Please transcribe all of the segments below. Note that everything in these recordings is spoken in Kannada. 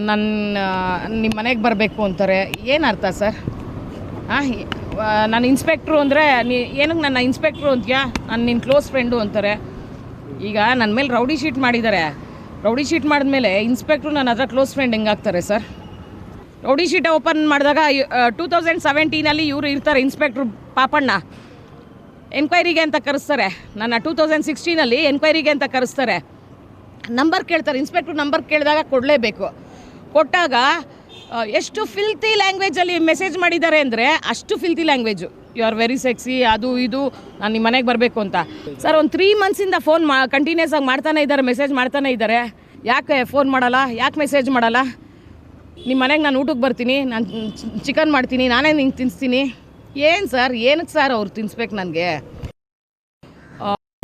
ನಿಮ್ಮ ಮನೆಗೆ ಬರಬೇಕು ಅಂತಾರೆ. ಏನು ಅರ್ಥ ಸರ್? ನಾನು ಇನ್ಸ್ಪೆಕ್ಟ್ರು ಅಂದರೆ ಏನಕ್ಕೆ ನನ್ನ ಇನ್ಸ್ಪೆಕ್ಟ್ರು ಅಂತೀಯಾ? ನಾನು ನಿನ್ನ ಕ್ಲೋಸ್ ಫ್ರೆಂಡು ಅಂತಾರೆ. ಈಗ ನನ್ನ ಮೇಲೆ ರೌಡಿ ಶೀಟ್ ಮಾಡಿದ್ದಾರೆ. ರೌಡಿ ಶೀಟ್ ಮಾಡಿದ್ಮೇಲೆ ಇನ್ಸ್ಪೆಕ್ಟ್ರು ನನ್ನ ಹತ್ರ ಕ್ಲೋಸ್ ಫ್ರೆಂಡ್ ಹೆಂಗಾಗ್ತಾರೆ ಸರ್? ರೌಡಿ ಶೀಟ್ ಓಪನ್ ಮಾಡಿದಾಗ 2017 ಇವರು ಇರ್ತಾರೆ ಇನ್ಸ್ಪೆಕ್ಟ್ರು ಪಾಪಣ್ಣ. ಎನ್ಕ್ವೈರಿಗೆ ಅಂತ ಕರೆಸ್ತಾರೆ. ನನ್ನ 2016 ಎನ್ಕ್ವೈರಿಗೆ ಅಂತ ಕರೆಸ್ತಾರೆ. ನಂಬರ್ ಕೇಳ್ತಾರೆ. ಇನ್ಸ್ಪೆಕ್ಟ್ರು ನಂಬರ್ ಕೇಳಿದಾಗ ಕೊಡಲೇಬೇಕು. ಕೊಟ್ಟಾಗ ಎಷ್ಟು ಫಿಲ್ತಿ ಲ್ಯಾಂಗ್ವೇಜಲ್ಲಿ ಮೆಸೇಜ್ ಮಾಡಿದ್ದಾರೆ ಅಂದರೆ ಅಷ್ಟು filthy language. You are very sexy, ಅದು ಇದು, ನಾನು ನಿಮ್ಮ ಮನೆಗೆ ಬರಬೇಕು ಅಂತ. ಸರ್, ಒಂದು 3 ಮಂತ್ಸಿಂದ ಫೋನ್ ಕಂಟಿನ್ಯೂಸ್ ಆಗಿ ಮಾಡ್ತಾನೆ ಇದ್ದಾರೆ, ಮೆಸೇಜ್ ಮಾಡ್ತಾನೆ ಇದ್ದಾರೆ. ಯಾಕೆ ಫೋನ್ ಮಾಡಲ್ಲ? ಯಾಕೆ ಮೆಸೇಜ್ ಮಾಡಲ್ಲ? ನಿಮ್ಮ ಮನೆಗೆ ನಾನು ಊಟಕ್ಕೆ ಬರ್ತೀನಿ, ನಾನು ಚಿಕನ್ ಮಾಡ್ತೀನಿ, ನಾನೇ ನಿಂಗೆ ತಿನ್ನಿಸ್ತೀನಿ. ಏನು ಸರ್, ಏನಕ್ಕೆ ಸರ್ ಅವ್ರು ತಿನ್ನಿಸ್ಬೇಕು ನನಗೆ?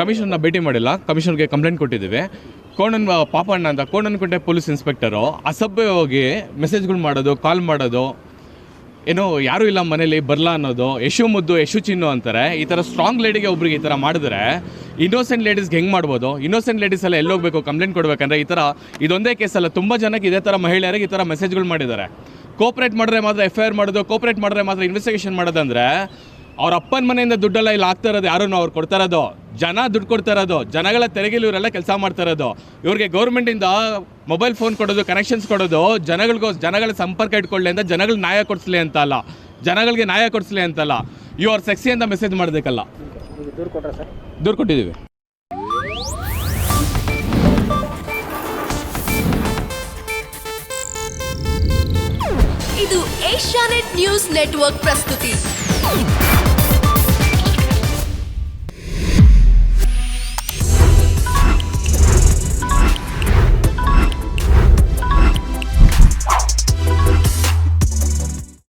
ಕಮಿಷನ್ನ ಭೇಟಿ ಮಾಡಿಲ್ಲ, ಕಮಿಷನ್ಗೆ ಕಂಪ್ಲೇಂಟ್ ಕೊಟ್ಟಿದ್ದೀವಿ. ಪಾಪಣ್ಣ ಅಂತ ಕೋಣನಕುಂಟೆ ಪೊಲೀಸ್ ಇನ್ಸ್ಪೆಕ್ಟರು ಅಸಭ್ಯವಾಗಿ ಮೆಸೇಜ್ಗಳು ಮಾಡೋದು, ಕಾಲ್ ಮಾಡೋದು, ಏನೋ ಯಾರೂ ಇಲ್ಲ ಮನೇಲಿ ಬರಲ್ಲ ಅನ್ನೋದು, ಯಶು ಚಿನ್ನು ಅಂತಾರೆ. ಈ ಥರ ಸ್ಟ್ರಾಂಗ್ ಲೇಡಿಗೆ ಒಬ್ರಿಗೆ ಈ ಥರ ಮಾಡಿದ್ರೆ ಇನ್ನೋಸೆಂಟ್ ಲೇಡೀಸ್ಗೆ ಹೆಂಗೆ ಮಾಡ್ಬೋದು? ಇನ್ನೋಸೆಂಟ್ ಲೇಡೀಸ್ ಎಲ್ಲ ಎಲ್ಲೋಗಬೇಕು ಕಂಪ್ಲೇಂಟ್ ಕೊಡಬೇಕಂದ್ರೆ? ಈ ಥರ ಇದೊಂದೇ ಕೇಸಲ್ಲ, ತುಂಬ ಜನಕ್ಕೆ ಇದೇ ಥರ ಮಹಿಳೆಯರಿಗೆ ಈ ಥರ ಮೆಸೇಜ್ಗಳು ಮಾಡಿದ್ದಾರೆ. ಕೋಪ್ರೇಟ್ ಮಾಡಿದ್ರೆ ಮಾತ್ರ FIR ಮಾಡೋದು, ಕೋಪ್ರೇಟ್ ಮಾಡಿದ್ರೆ ಮಾತ್ರ ಇನ್ವೆಸ್ಟಿಗೇಷನ್ ಮಾಡೋದಂದರೆ ಅವ್ರ ಅಪ್ಪನ ಮನೆಯಿಂದ ದುಡ್ಡೆಲ್ಲ ಇಲ್ಲಿ ಆಗ್ತಾ ಇರೋದು ಯಾರು? ಅವ್ರು ಕೊಡ್ತಾ ಇರೋದು ಜನ, ದುಡ್ಡು ಕೊಡ್ತಾ ಇರೋದು ಜನಗಳ ತೆರಿಗೆಲಿ ಇವರೆಲ್ಲ ಕೆಲಸ ಮಾಡ್ತಾ ಇರೋದು. ಇವ್ರಿಗೆ ಗೌರ್ಮೆಂಟಿಂದ ಮೊಬೈಲ್ ಫೋನ್ ಕೊಡೋದು, ಕನೆಕ್ಷನ್ಸ್ ಕೊಡೋದು, ಜನಗಳ ಸಂಪರ್ಕ ಇಟ್ಕೊಳ್ಳಿ ಅಂತ, ಜನಗಳಿಗೆ ನ್ಯಾಯ ಕೊಡಿಸ್ಲಿ ಅಂತ ಅಲ್ಲ, ಜನಗಳಿಗೆ ನ್ಯಾಯ ಕೊಡಿಸ್ಲಿ ಅಂತಲ್ಲ. ಯು ಆರ್ ಸೆಕ್ಸಿ ಅಂತ ಮೆಸೇಜ್ ಮಾಡಬೇಕಲ್ಲ. ದೂರು ಕೊಟ್ಟಿದ್ದೀವಿ. ಇದು ಏಷ್ಯಾನೆಟ್ ನ್ಯೂಸ್ ನೆಟ್ವರ್ಕ್ ಪ್ರಸ್ತುತಿ.